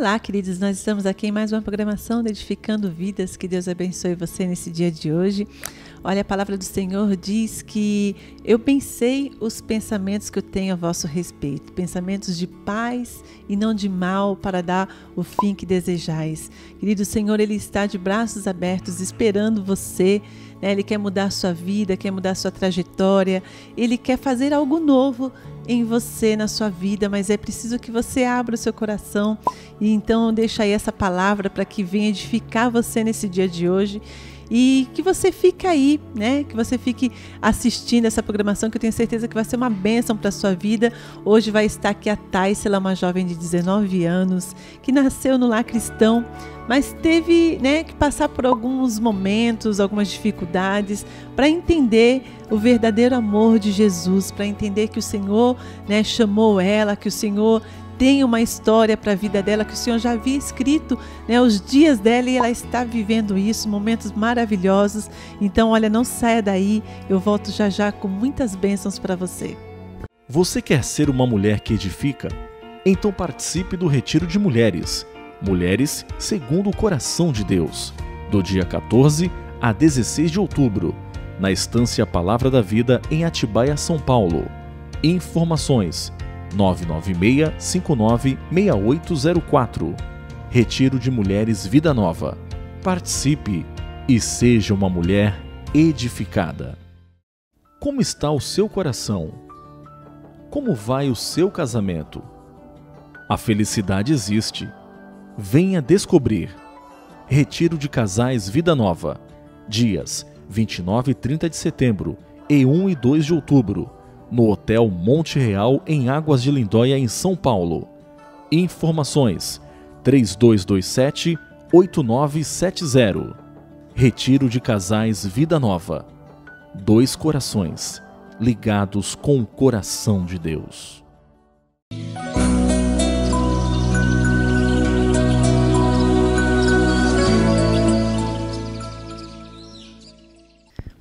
Olá, queridos, nós estamos aqui em mais uma programação de Edificando Vidas. Que Deus abençoe você nesse dia de hoje. Olha, a palavra do Senhor diz que eu pensei os pensamentos que eu tenho a vosso respeito, pensamentos de paz e não de mal, para dar o fim que desejais. Querido, o Senhor, Ele está de braços abertos esperando você, né? Ele quer mudar a sua vida, quer mudar a sua trajetória, Ele quer fazer algo novo em você, na sua vida, mas é preciso que você abra o seu coração. E então deixa aí essa palavra para que venha edificar você nesse dia de hoje. E que você fique aí, né? Que você fique assistindo essa programação, que eu tenho certeza que vai ser uma bênção para a sua vida. Hoje vai estar aqui a Thais, ela é uma jovem de 19 anos, que nasceu no lar cristão, mas teve, né, que passar por alguns momentos, algumas dificuldades, para entender o verdadeiro amor de Jesus, para entender que o Senhor, né, chamou ela, que o Senhor tem uma história para a vida dela, que o Senhor já havia escrito, né, os dias dela, e ela está vivendo isso, momentos maravilhosos. Então, olha, não saia daí, eu volto já já com muitas bênçãos para você. Você quer ser uma mulher que edifica? Então participe do Retiro de Mulheres. Mulheres segundo o coração de Deus, do dia 14 a 16 de outubro, na Estância Palavra da Vida, em Atibaia, São Paulo. Informações 996-596804. Retiro de Mulheres Vida Nova. Participe e seja uma mulher edificada. Como está o seu coração? Como vai o seu casamento? A felicidade existe. Venha descobrir. Retiro de Casais Vida Nova. Dias 29 e 30 de setembro e 1 e 2 de outubro. No Hotel Monte Real, em Águas de Lindóia, em São Paulo. Informações 3227-8970. Retiro de Casais Vida Nova. 2 corações ligados com o coração de Deus.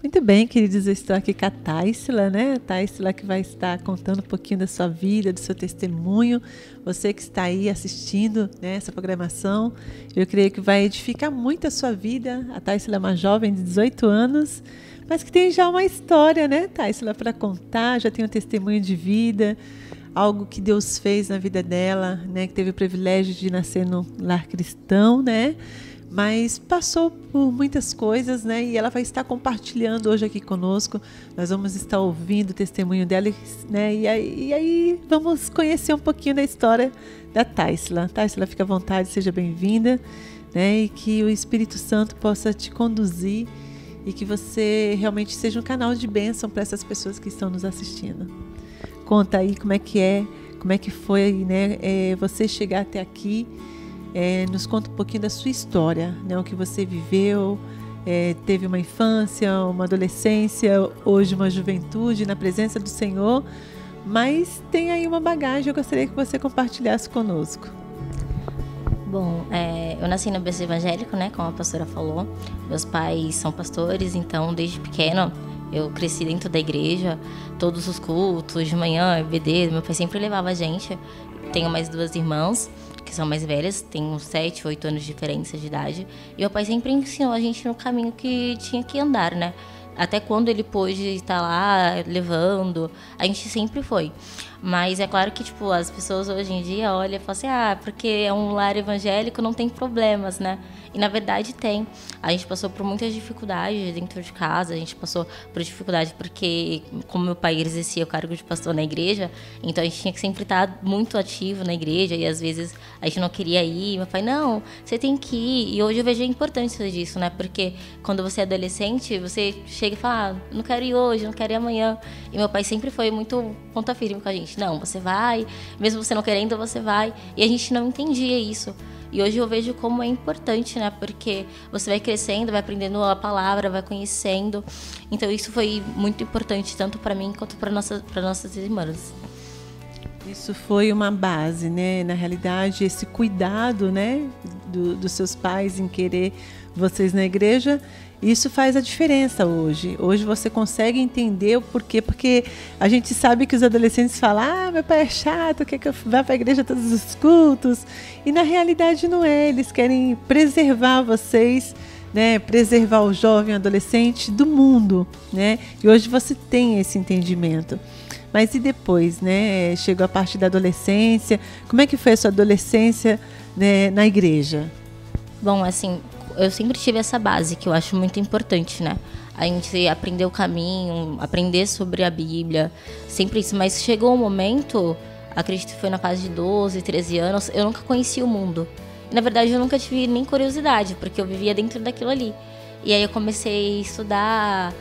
Muito bem, queridos, eu estou aqui com a Taisla, né? A Taisla que vai estar contando um pouquinho da sua vida, do seu testemunho. Você que está aí assistindo, né, essa programação, eu creio que vai edificar muito a sua vida. A Taisla é uma jovem de 18 anos, mas que tem já uma história, né, Taisla, para contar, já tem um testemunho de vida, algo que Deus fez na vida dela, né, que teve o privilégio de nascer num lar cristão, né? Mas passou por muitas coisas, né? E ela vai estar compartilhando hoje aqui conosco. Nós vamos estar ouvindo o testemunho dela, né? E aí vamos conhecer um pouquinho da história da Taisla. Taisla, fica à vontade, seja bem-vinda, né? E que o Espírito Santo possa te conduzir e que você realmente seja um canal de bênção para essas pessoas que estão nos assistindo. Conta aí como é que foi, né? Você chegar até aqui. Nos conta um pouquinho da sua história, né? O que você viveu, teve uma infância, uma adolescência, hoje uma juventude na presença do Senhor, mas tem aí uma bagagem, eu gostaria que você compartilhasse conosco. Bom, eu nasci no berço evangélico, né? Como a pastora falou. Meus pais são pastores, então desde pequeno eu cresci dentro da igreja, todos os cultos, de manhã, EBD, meu pai sempre levava a gente. Tenho mais 2 irmãs, que são mais velhas, têm uns 7, 8 anos de diferença de idade. E meu pai sempre ensinou a gente no caminho que tinha que andar, né? Até quando ele pôde estar lá levando, a gente sempre foi. Mas é claro que, tipo, as pessoas hoje em dia olham e falam assim, porque é um lar evangélico, não tem problemas, né? E na verdade tem. A gente passou por muitas dificuldades dentro de casa, a gente passou por dificuldade porque, como meu pai exercia o cargo de pastor na igreja, então a gente tinha que sempre estar muito ativo na igreja e às vezes a gente não queria ir. Meu pai, não, você tem que ir. E hoje eu vejo a importância disso, né? Porque quando você é adolescente, você chega e fala, não quero ir hoje, não quero ir amanhã. E meu pai sempre foi muito ponta firme com a gente. Não, você vai, mesmo você não querendo, você vai. E a gente não entendia isso. E hoje eu vejo como é importante, né? Porque você vai crescendo, vai aprendendo a palavra, vai conhecendo. Então isso foi muito importante, tanto para mim quanto para nossas irmãs. Isso foi uma base, né? Na realidade, esse cuidado, né, dos seus pais em querer vocês na igreja, isso faz a diferença hoje. Hoje você consegue entender o porquê, porque a gente sabe que os adolescentes falam: meu pai é chato, quer que eu vá para a igreja todos os cultos. E na realidade não é, eles querem preservar vocês, né? Preservar o jovem adolescente do mundo, né? E hoje você tem esse entendimento. Mas e depois, né? Chegou a parte da adolescência. Como é que foi a sua adolescência, né, na igreja? Bom, assim, eu sempre tive essa base que eu acho muito importante, né? A gente aprender o caminho, aprender sobre a Bíblia, sempre isso. Mas chegou um momento, acredito que foi na fase de 12, 13 anos, eu nunca conheci o mundo. Na verdade, eu nunca tive nem curiosidade, porque eu vivia dentro daquilo ali. E aí eu comecei a estudar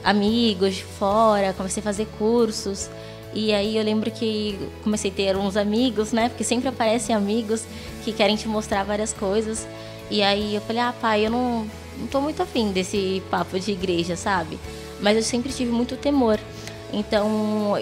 amigos de fora, comecei a fazer cursos. E aí eu lembro que comecei a ter uns amigos, né? Porque sempre aparecem amigos que querem te mostrar várias coisas. E aí eu falei: pai, eu não tô muito afim desse papo de igreja, sabe? Mas eu sempre tive muito temor. Então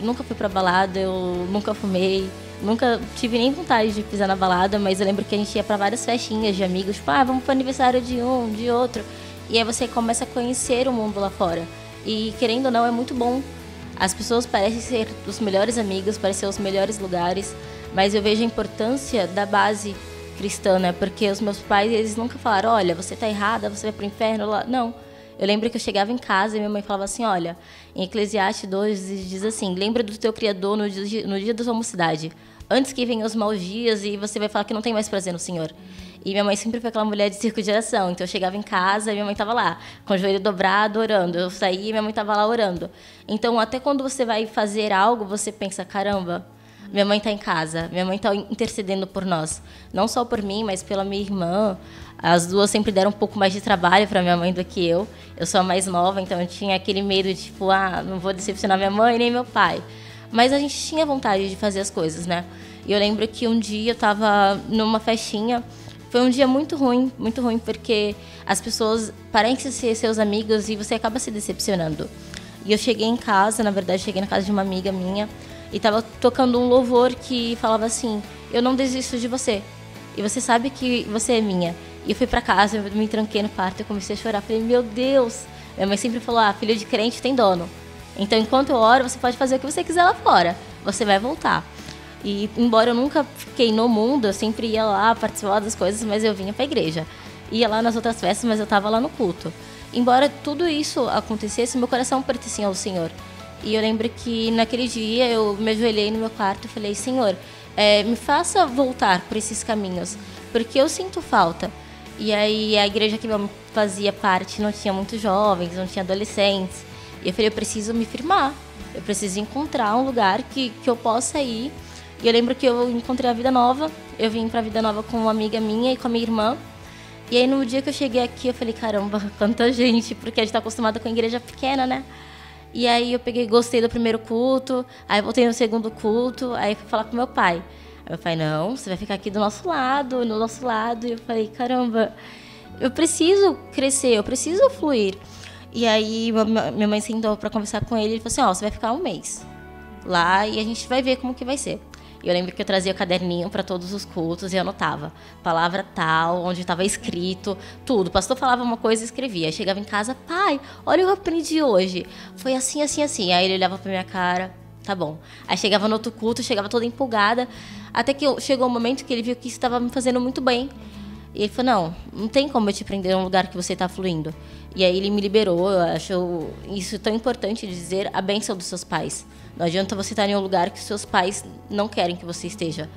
nunca fui pra balada, eu nunca fumei. Nunca tive nem vontade de pisar na balada, mas eu lembro que a gente ia pra várias festinhas de amigos, tipo, vamos pro aniversário de um, de outro. E aí você começa a conhecer o mundo lá fora. E querendo ou não, é muito bom. As pessoas parecem ser os melhores amigos, parecem ser os melhores lugares, mas eu vejo a importância da base cristã, né? Porque os meus pais, eles nunca falaram: olha, você tá errada, você vai pro inferno lá. Não. Eu lembro que eu chegava em casa e minha mãe falava assim: olha, em Eclesiastes 2 diz assim: lembra do teu Criador no dia da sua mocidade, antes que venham os maus dias e você vai falar que não tem mais prazer no Senhor. E minha mãe sempre foi aquela mulher de circo de oração. Então eu chegava em casa e minha mãe estava lá, com o joelho dobrado, orando. Eu saía e minha mãe estava lá orando. Então até quando você vai fazer algo, você pensa: caramba, minha mãe está em casa, minha mãe está intercedendo por nós. Não só por mim, mas pela minha irmã. As duas sempre deram um pouco mais de trabalho para minha mãe do que eu. Eu sou a mais nova, então eu tinha aquele medo de, tipo, não vou decepcionar minha mãe nem meu pai. Mas a gente tinha vontade de fazer as coisas, né? E eu lembro que um dia eu estava numa festinha. Foi um dia muito ruim, porque as pessoas parecem ser seus amigos e você acaba se decepcionando. E eu cheguei em casa, na verdade, cheguei na casa de uma amiga minha e estava tocando um louvor que falava assim: eu não desisto de você. E você sabe que você é minha. E eu fui pra casa, eu me tranquei no quarto, eu comecei a chorar. Falei: meu Deus. Minha mãe sempre falou: filho de crente tem dono. Então, enquanto eu oro, você pode fazer o que você quiser lá fora. Você vai voltar. E, embora eu nunca fiquei no mundo, eu sempre ia lá, participava das coisas, mas eu vinha pra igreja. Ia lá nas outras festas, mas eu tava lá no culto. Embora tudo isso acontecesse, meu coração pertencia ao Senhor. E eu lembro que naquele dia eu me ajoelhei no meu quarto e falei: Senhor, me faça voltar por esses caminhos, porque eu sinto falta. E aí a igreja que eu fazia parte não tinha muitos jovens, não tinha adolescentes. E eu falei: eu preciso me firmar, eu preciso encontrar um lugar que eu possa ir. E eu lembro que eu encontrei a Vida Nova, eu vim pra Vida Nova com uma amiga minha e com a minha irmã. E aí no dia que eu cheguei aqui, eu falei: caramba, quanta gente, porque a gente tá acostumada com a igreja pequena, né? E aí eu gostei do primeiro culto, aí voltei no segundo culto, aí fui falar com meu pai. Aí meu pai: não, você vai ficar aqui do nosso lado, no nosso lado. E eu falei: caramba, eu preciso crescer, eu preciso fluir. E aí minha mãe sentou pra conversar com ele e falou assim: você vai ficar um mês lá e a gente vai ver como que vai ser. E eu lembro que eu trazia o caderninho para todos os cultos e eu anotava palavra tal, onde estava escrito, tudo. O pastor falava uma coisa e escrevia. Aí chegava em casa: pai, olha o que eu aprendi hoje. Foi assim, assim, assim. Aí ele olhava pra minha cara: tá bom. Aí chegava no outro culto, chegava toda empolgada. Até que chegou um momento que ele viu que isso estava me fazendo muito bem. E ele falou: não tem como eu te prender em um lugar que você está fluindo. E aí ele me liberou. Eu acho isso tão importante de dizer a bênção dos seus pais. Não adianta você estar em um lugar que os seus pais não querem que você esteja.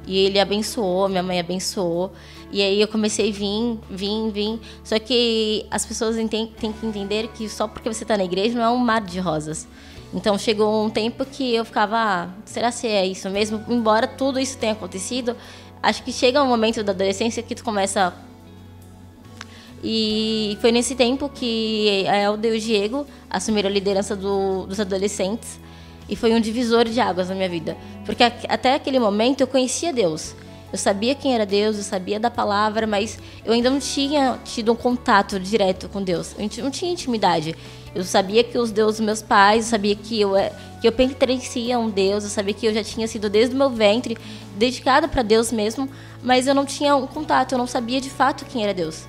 E ele abençoou, minha mãe abençoou. E aí eu comecei a vir. Só que as pessoas têm que entender que só porque você está na igreja não é um mar de rosas. Então chegou um tempo que eu ficava: será que é isso mesmo? Embora tudo isso tenha acontecido, acho que chega um momento da adolescência que tu começa. E foi nesse tempo que a Elda e o Diego assumiram a liderança dos adolescentes. E foi um divisor de águas na minha vida. Porque até aquele momento eu conhecia Deus. Eu sabia quem era Deus, eu sabia da palavra, mas eu ainda não tinha tido um contato direto com Deus. Eu não tinha intimidade. Eu sabia que os deuses dos meus pais, eu sabia que eu pertencia a um Deus, eu sabia que eu já tinha sido desde o meu ventre dedicada para Deus mesmo, mas eu não tinha um contato, eu não sabia de fato quem era Deus.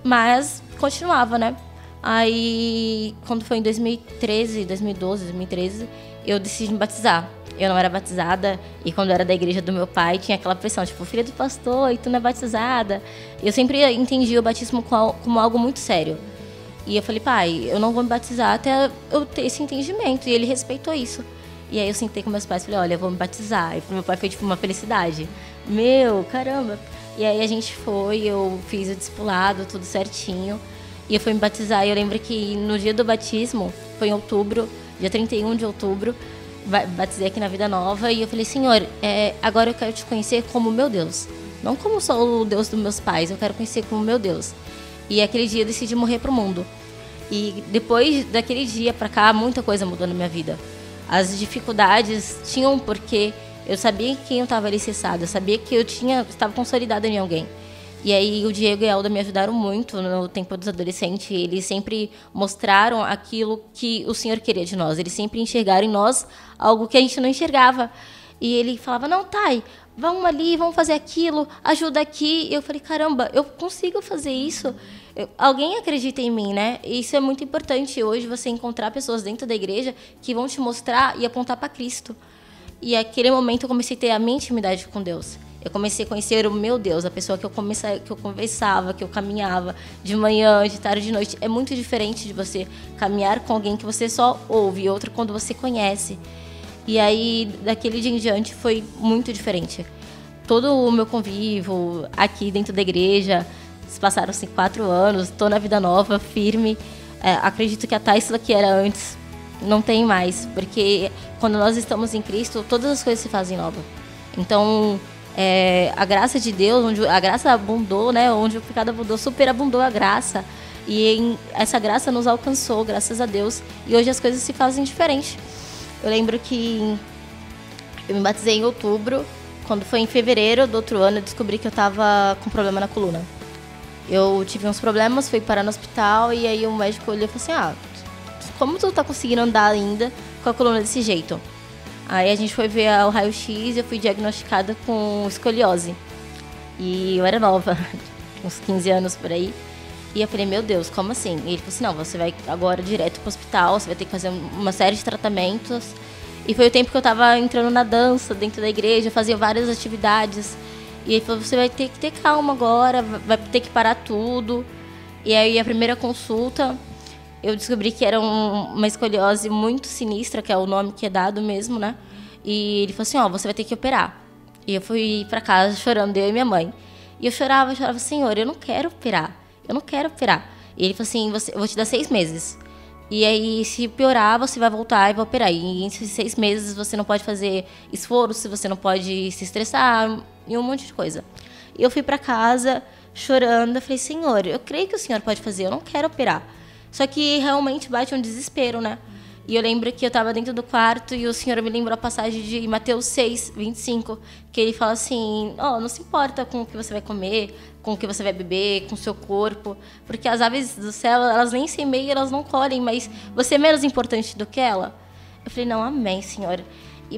Mas continuava, né? Aí, quando foi em 2013, 2012, 2013, eu decidi me batizar. Eu não era batizada, e quando eu era da igreja do meu pai, tinha aquela pressão, tipo, filha do pastor, e tu não é batizada. Eu sempre entendi o batismo como algo muito sério. E eu falei, pai, eu não vou me batizar até eu ter esse entendimento. E ele respeitou isso. E aí eu sentei com meus pais e falei, olha, eu vou me batizar. E pro meu pai foi tipo uma felicidade. Meu, caramba. E aí a gente foi, eu fiz o discipulado, tudo certinho. E eu fui me batizar. E eu lembro que no dia do batismo, foi em outubro, dia 31 de outubro, batizei aqui na Vida Nova. E eu falei, Senhor, agora eu quero te conhecer como meu Deus. Não como só o Deus dos meus pais, eu quero conhecer como meu Deus. E aquele dia eu decidi morrer pro mundo. E depois daquele dia pra cá, muita coisa mudou na minha vida. As dificuldades tinham um porquê. Eu sabia quem eu estava alicerçada, eu sabia que eu estava consolidada em alguém. E aí o Diego e a Elda me ajudaram muito no tempo dos adolescentes. Eles sempre mostraram aquilo que o Senhor queria de nós. Eles sempre enxergaram em nós algo que a gente não enxergava. E ele falava, não, Thay, vamos ali, vamos fazer aquilo, ajuda aqui. E eu falei, caramba, eu consigo fazer isso? Alguém acredita em mim, né? E isso é muito importante hoje, você encontrar pessoas dentro da igreja que vão te mostrar e apontar para Cristo. E naquele momento eu comecei a ter a minha intimidade com Deus. Eu comecei a conhecer o meu Deus, a pessoa que eu conversava, que eu caminhava de manhã, de tarde, de noite. É muito diferente de você caminhar com alguém que você só ouve e outra quando você conhece. E aí, daquele dia em diante, foi muito diferente. Todo o meu convívio aqui dentro da igreja, passaram-se 4 anos, estou na Vida Nova, firme. Acredito que a Taysla que era antes não tem mais, porque quando nós estamos em Cristo, todas as coisas se fazem novas. Então, a graça de Deus, onde a graça abundou, né, onde o pecado abundou, superabundou a graça. E essa graça nos alcançou, graças a Deus. E hoje as coisas se fazem diferente. Eu lembro que eu me batizei em outubro. Quando foi em fevereiro do outro ano, eu descobri que eu estava com problema na coluna. Eu tive uns problemas, fui parar no hospital e aí o médico olhou e falou assim, como tu tá conseguindo andar ainda com a coluna desse jeito? Aí a gente foi ver o raio-x e eu fui diagnosticada com escoliose. E eu era nova, uns 15 anos por aí. E eu falei, meu Deus, como assim? E ele falou assim, não, você vai agora direto pro hospital, você vai ter que fazer uma série de tratamentos. E foi o tempo que eu tava entrando na dança dentro da igreja, fazia várias atividades. E ele falou, você vai ter que ter calma agora, vai ter que parar tudo. E aí a primeira consulta, eu descobri que era uma escoliose muito sinistra, que é o nome que é dado mesmo, né? E ele falou assim, você vai ter que operar. E eu fui pra casa chorando, eu e minha mãe. E eu chorava, Senhor, eu não quero operar. E ele falou assim, eu vou te dar 6 meses. E aí, se piorar, você vai voltar e vai operar. E em 6 meses você não pode fazer esforço, você não pode se estressar e um monte de coisa. E eu fui pra casa chorando, eu falei, Senhor, eu creio que o Senhor pode fazer, eu não quero operar. Só que realmente bate um desespero, né? E eu lembro que eu estava dentro do quarto e o Senhor me lembrou a passagem de Mateus 6, 25, que ele fala assim, não se importa com o que você vai comer, com o que você vai beber, com o seu corpo, porque as aves do céu, elas nem semeiam, elas não colhem, mas você é menos importante do que ela? Eu falei, não, amém, Senhor.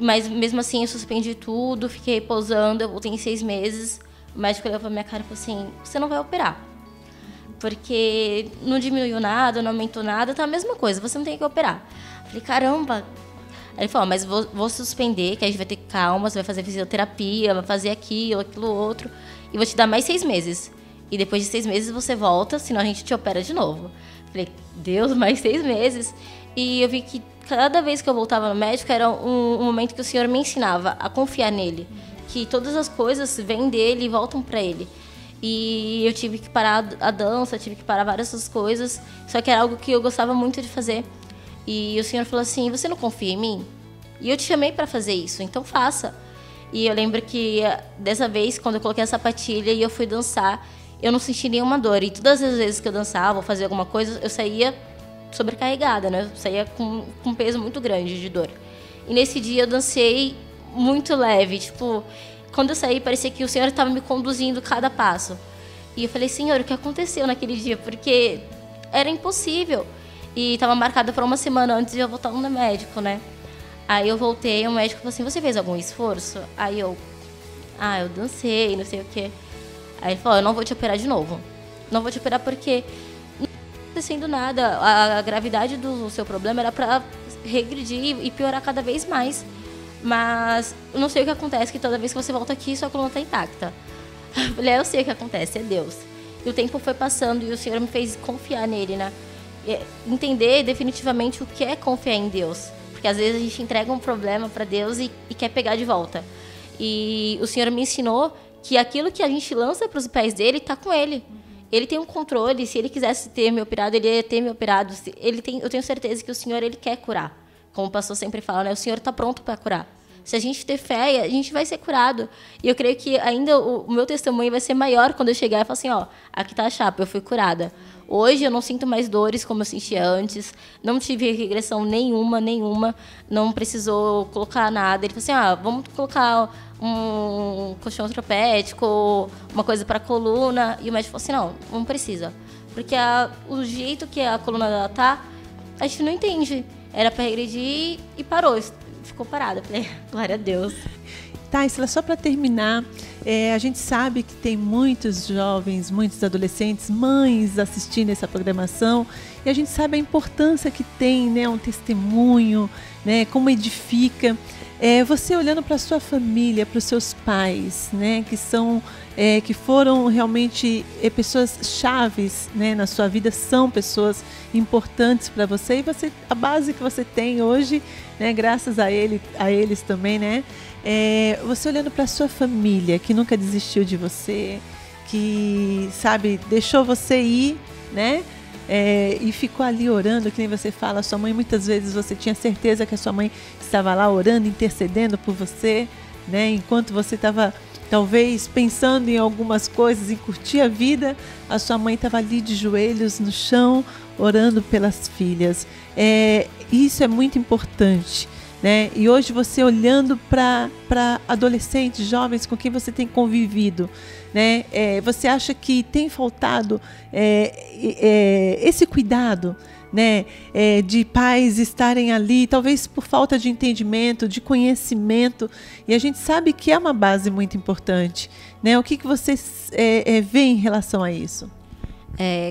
Mas mesmo assim eu suspendi tudo, fiquei repousando, eu voltei em 6 meses, o médico olhou pra minha cara e falou assim, você não vai operar. Porque não diminuiu nada, não aumentou nada, tá a mesma coisa, você não tem que operar. Falei, caramba. Aí ele falou, mas vou suspender, que a gente vai ter calma, você vai fazer fisioterapia, vai fazer aquilo, outro, e vou te dar mais 6 meses. E depois de 6 meses você volta, senão a gente te opera de novo. Falei, Deus, mais 6 meses. E eu vi que cada vez que eu voltava no médico, era um momento que o Senhor me ensinava a confiar nele. Que todas as coisas vêm dele e voltam para ele. E eu tive que parar a dança, tive que parar várias outras coisas, só que era algo que eu gostava muito de fazer. E o Senhor falou assim, você não confia em mim? E eu te chamei para fazer isso, então faça. E eu lembro que dessa vez, quando eu coloquei a sapatilha e eu fui dançar, eu não senti nenhuma dor. E todas as vezes que eu dançava ou fazia alguma coisa, eu saía sobrecarregada, né? Eu saía com um peso muito grande de dor. E nesse dia eu dancei muito leve, tipo, quando eu saí, parecia que o Senhor estava me conduzindo cada passo. E eu falei, Senhor, o que aconteceu naquele dia? Porque era impossível. E estava marcado para uma semana antes de eu voltar no médico, né? Aí eu voltei, o médico falou assim, você fez algum esforço? Aí eu dancei, não sei o quê. Aí ele falou, eu não vou te operar de novo. Não vou te operar porque não está acontecendo nada. A gravidade do seu problema era para regredir e piorar cada vez mais. Mas eu não sei o que acontece, que toda vez que você volta aqui, sua coluna está intacta. Eu falei, eu sei o que acontece, é Deus. E o tempo foi passando e o Senhor me fez confiar nele, né? Entender definitivamente o que é confiar em Deus. Porque às vezes a gente entrega um problema para Deus e quer pegar de volta. E o Senhor me ensinou que aquilo que a gente lança para os pés dele está com ele. Ele tem um controle. Se ele quisesse ter me operado, ele ia ter me operado. Eu tenho certeza que o Senhor, ele quer curar. Como o pastor sempre fala, né? O Senhor está pronto para curar. Se a gente ter fé, a gente vai ser curado. E eu creio que ainda o meu testemunho vai ser maior quando eu chegar e falar assim, ó, aqui tá a chapa, eu fui curada. Hoje eu não sinto mais dores como eu sentia antes, não tive regressão nenhuma, não precisou colocar nada. Ele falou assim, vamos colocar um colchão ortopédico, uma coisa para a coluna. E o médico falou assim, não precisa. Porque o jeito que a coluna dela tá, a gente não entende. Era para regredir e parou. Ficou parada. Falei, glória a Deus. Taisla, só para terminar, a gente sabe que tem muitos jovens, muitos adolescentes, mães assistindo essa programação, e a gente sabe a importância que tem, né, um testemunho, né, como edifica. Você olhando para a sua família, para os seus pais, né, que foram realmente pessoas chaves, né, na sua vida, são pessoas importantes para você, e a base que você tem hoje, né, graças a eles também, né, você olhando para a sua família, que nunca desistiu de você, que, sabe, deixou você ir, né, e ficou ali orando, que nem você fala, sua mãe, muitas vezes você tinha certeza que a sua mãe estava lá orando, intercedendo por você, né, enquanto você estava talvez pensando em algumas coisas, em curtir a vida, a sua mãe estava ali de joelhos no chão, orando pelas filhas. Isso é muito importante, né? E hoje você olhando para adolescentes, jovens com quem você tem convivido, né? Você acha que tem faltado esse cuidado, né? De pais estarem ali, talvez por falta de entendimento, de conhecimento, e a gente sabe que é uma base muito importante, né? O que você vê em relação a isso?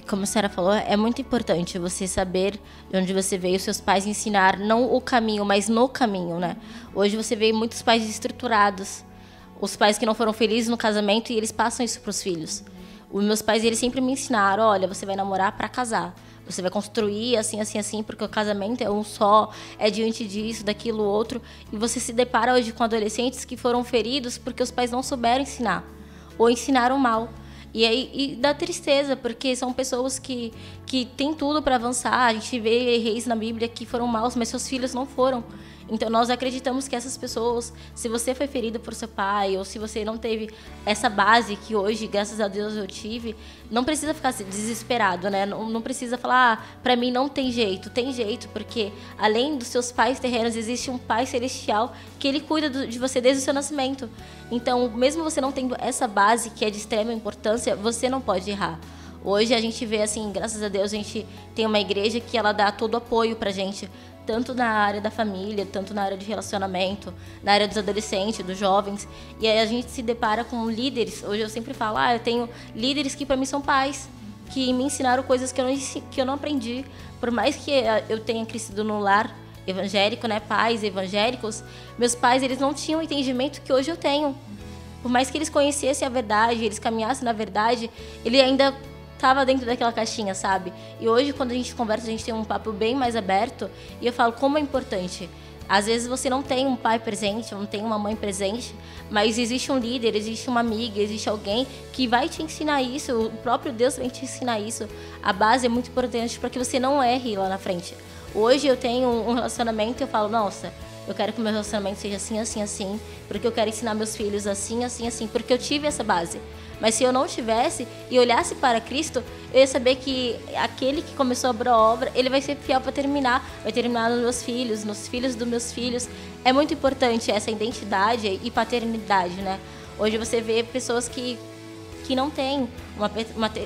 Como a senhora falou, é muito importante você saber de onde você veio, seus pais ensinar, não o caminho, mas no caminho, né? Hoje você vê muitos pais estruturados, os pais que não foram felizes no casamento, e eles passam isso para os filhos. Os meus pais, eles sempre me ensinaram, olha, você vai namorar para casar, você vai construir assim, assim, assim, porque o casamento é um só, é diante disso, daquilo, outro, e você se depara hoje com adolescentes que foram feridos porque os pais não souberam ensinar, ou ensinaram mal. E dá tristeza, porque são pessoas que têm tudo para avançar. A gente vê reis na Bíblia que foram maus, mas seus filhos não foram. Então, nós acreditamos que essas pessoas, se você foi ferido por seu pai, ou se você não teve essa base que hoje, graças a Deus, eu tive, não precisa ficar desesperado, né? Não precisa falar, pra mim não tem jeito. Tem jeito, porque além dos seus pais terrenos, existe um pai celestial que ele cuida de você desde o seu nascimento. Então, mesmo você não tendo essa base, que é de extrema importância, você não pode errar. Hoje a gente vê, assim, graças a Deus, a gente tem uma igreja que ela dá todo o apoio pra gente, tanto na área da família, tanto na área de relacionamento, na área dos adolescentes, dos jovens. E aí a gente se depara com líderes. Hoje eu sempre falo, eu tenho líderes que para mim são pais, que me ensinaram coisas que eu não aprendi. Por mais que eu tenha crescido no lar evangélico, né, pais evangélicos, meus pais, eles não tinham o entendimento que hoje eu tenho. Por mais que eles conhecessem a verdade, eles caminhassem na verdade, ele ainda estava dentro daquela caixinha, sabe? E hoje, quando a gente conversa, a gente tem um papo bem mais aberto, e eu falo como é importante. Às vezes você não tem um pai presente, não tem uma mãe presente, mas existe um líder, existe uma amiga, existe alguém que vai te ensinar isso, o próprio Deus vai te ensinar isso. A base é muito importante para que você não erre lá na frente. Hoje eu tenho um relacionamento e eu falo, nossa, eu quero que o meu relacionamento seja assim, assim, assim, porque eu quero ensinar meus filhos assim, assim, assim, porque eu tive essa base. Mas se eu não tivesse e olhasse para Cristo, eu ia saber que aquele que começou a obra, ele vai ser fiel para terminar. Vai terminar nos meus filhos, nos filhos dos meus filhos. É muito importante essa identidade e paternidade, né? Hoje você vê pessoas que não têm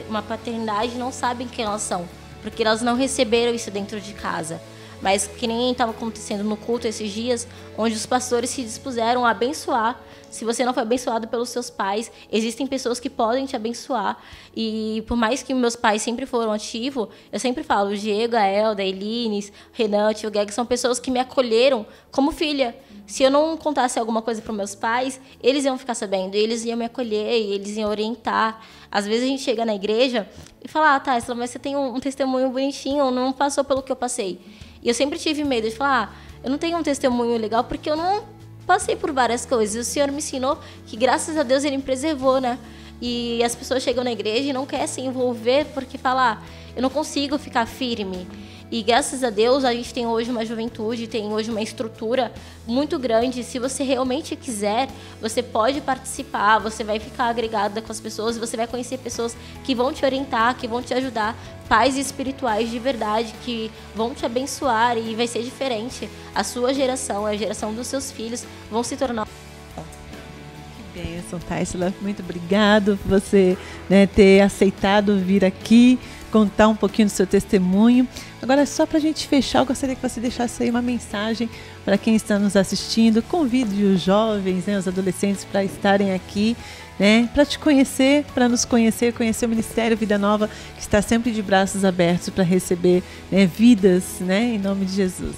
uma paternidade, não sabem quem elas são, porque elas não receberam isso dentro de casa. Mas que nem estava acontecendo no culto esses dias, onde os pastores se dispuseram a abençoar. Se você não foi abençoado pelos seus pais, existem pessoas que podem te abençoar. E por mais que meus pais sempre foram ativos, eu sempre falo, o Diego, a Elda, a Elines, o Renan, o tio Geg, são pessoas que me acolheram como filha. Se eu não contasse alguma coisa para meus pais, eles iam ficar sabendo, eles iam me acolher, eles iam orientar. Às vezes a gente chega na igreja e fala, tá, mas você tem um testemunho bonitinho, não passou pelo que eu passei. E eu sempre tive medo de falar, eu não tenho um testemunho legal porque eu não passei por várias coisas. E o Senhor me ensinou que, graças a Deus, Ele me preservou, né? E as pessoas chegam na igreja e não querem se envolver porque falam, eu não consigo ficar firme. E graças a Deus a gente tem hoje uma juventude, tem hoje uma estrutura muito grande. Se você realmente quiser, você pode participar, você vai ficar agregada com as pessoas, você vai conhecer pessoas que vão te orientar, que vão te ajudar, pais espirituais de verdade, que vão te abençoar e vai ser diferente. A sua geração, a geração dos seus filhos vão se tornar... Que bênção, Társila. Muito obrigado por você, né, ter aceitado vir aqui, contar um pouquinho do seu testemunho. Agora, só para a gente fechar, eu gostaria que você deixasse aí uma mensagem para quem está nos assistindo. Convide os jovens, né, os adolescentes para estarem aqui, né, para te conhecer, para nos conhecer o Ministério Vida Nova, que está sempre de braços abertos para receber, né, vidas, né, em nome de Jesus.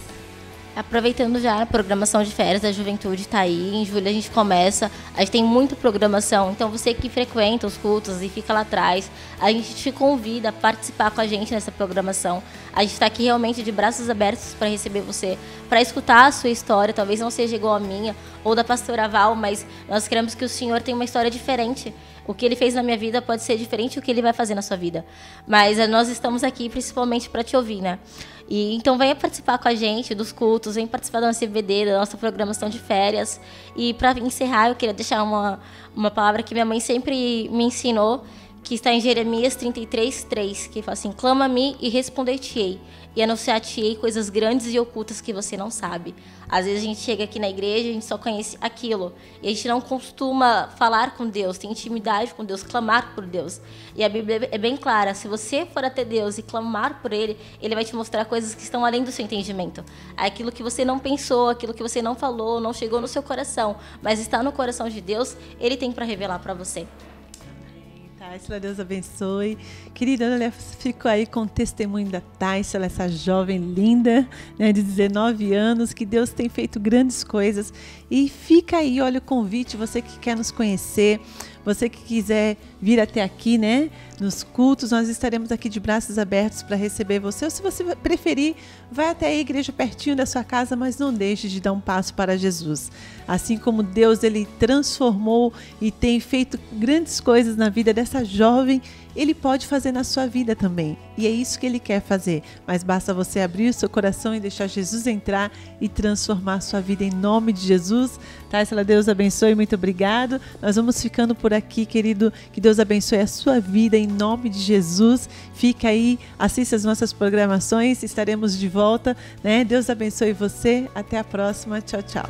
Aproveitando já a programação de férias da juventude está aí, em julho a gente começa, a gente tem muita programação, então você que frequenta os cultos e fica lá atrás, a gente te convida a participar com a gente nessa programação. A gente está aqui realmente de braços abertos para receber você, para escutar a sua história, talvez não seja igual a minha ou da pastora Val, mas nós queremos que o Senhor tenha uma história diferente. O que Ele fez na minha vida pode ser diferente do que Ele vai fazer na sua vida. Mas nós estamos aqui principalmente para te ouvir, né? E então venha participar com a gente dos cultos, venha participar da nossa CVD, da nossa programação de férias. E para encerrar, eu queria deixar uma palavra que minha mãe sempre me ensinou, que está em Jeremias 33:3, que fala assim: clama-me e responder-te-ei, e anunciar-te-ei coisas grandes e ocultas que você não sabe. Às vezes a gente chega aqui na igreja, a gente só conhece aquilo, e a gente não costuma falar com Deus, ter intimidade com Deus, clamar por Deus. E a Bíblia é bem clara: se você for até Deus e clamar por Ele, Ele vai te mostrar coisas que estão além do seu entendimento. Aquilo que você não pensou, aquilo que você não falou, não chegou no seu coração, mas está no coração de Deus, Ele tem para revelar para você. Társila, Deus abençoe. Querida, olha, fico aí com o testemunho da Társila, essa jovem linda, né, de 19 anos, que Deus tem feito grandes coisas. E fica aí, olha o convite, você que quer nos conhecer, você que quiser vir até aqui, né, nos cultos, nós estaremos aqui de braços abertos para receber você. Ou se você preferir, vai até a igreja pertinho da sua casa, mas não deixe de dar um passo para Jesus. Assim como Deus, Ele transformou e tem feito grandes coisas na vida dessa jovem, Ele pode fazer na sua vida também. E é isso que Ele quer fazer. Mas basta você abrir o seu coração e deixar Jesus entrar e transformar a sua vida em nome de Jesus. Társila, Deus abençoe, muito obrigado. Nós vamos ficando por aqui, querido. Que Deus abençoe a sua vida em nome de Jesus. Fica aí, assista as nossas programações, estaremos de volta, né? Deus abençoe você. Até a próxima. Tchau, tchau.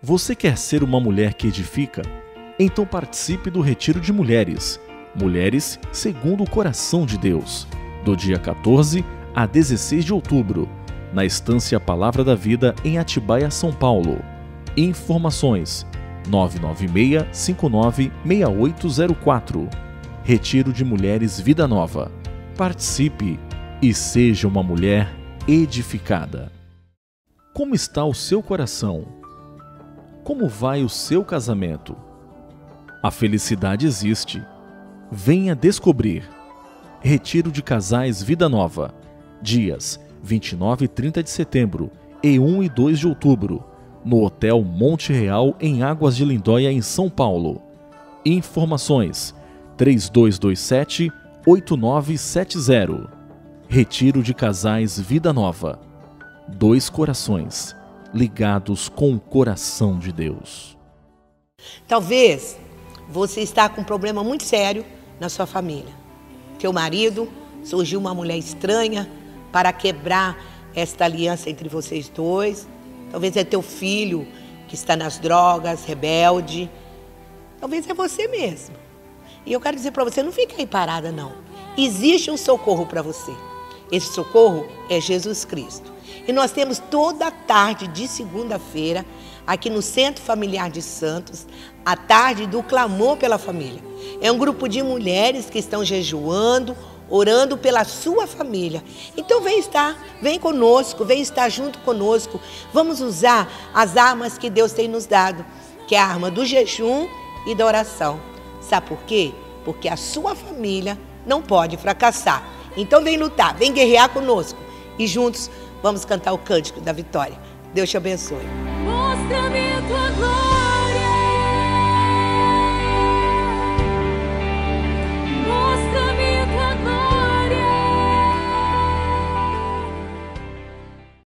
Você quer ser uma mulher que edifica? Então participe do Retiro de Mulheres. Mulheres segundo o coração de Deus, do dia 14 a 16 de outubro, na Estância Palavra da Vida, em Atibaia, São Paulo. Informações: 996-596804. Retiro de Mulheres Vida Nova. Participe e seja uma mulher edificada. Como está o seu coração? Como vai o seu casamento? A felicidade existe. Venha descobrir. Retiro de Casais Vida Nova. Dias 29 e 30 de setembro e 1 e 2 de outubro, no Hotel Monte Real, em Águas de Lindóia, em São Paulo. Informações: 3227-8970. Retiro de Casais Vida Nova. 2 corações ligados com o coração de Deus. Talvez você está com um problema muito sério na sua família. Teu marido, surgiu uma mulher estranha para quebrar esta aliança entre vocês dois. Talvez é teu filho que está nas drogas, rebelde. Talvez é você mesmo. E eu quero dizer para você, não fica aí parada não. Existe um socorro para você. Esse socorro é Jesus Cristo. E nós temos toda a tarde de segunda-feira, aqui no Centro Familiar de Santos, a tarde do clamor pela família. É um grupo de mulheres que estão jejuando, orando pela sua família. Então vem conosco, vem estar junto conosco. Vamos usar as armas que Deus tem nos dado, que é a arma do jejum e da oração. Sabe por quê? Porque a sua família não pode fracassar. Então vem lutar, vem guerrear conosco. E juntos vamos cantar o cântico da vitória. Deus te abençoe. Mostra-me tua glória.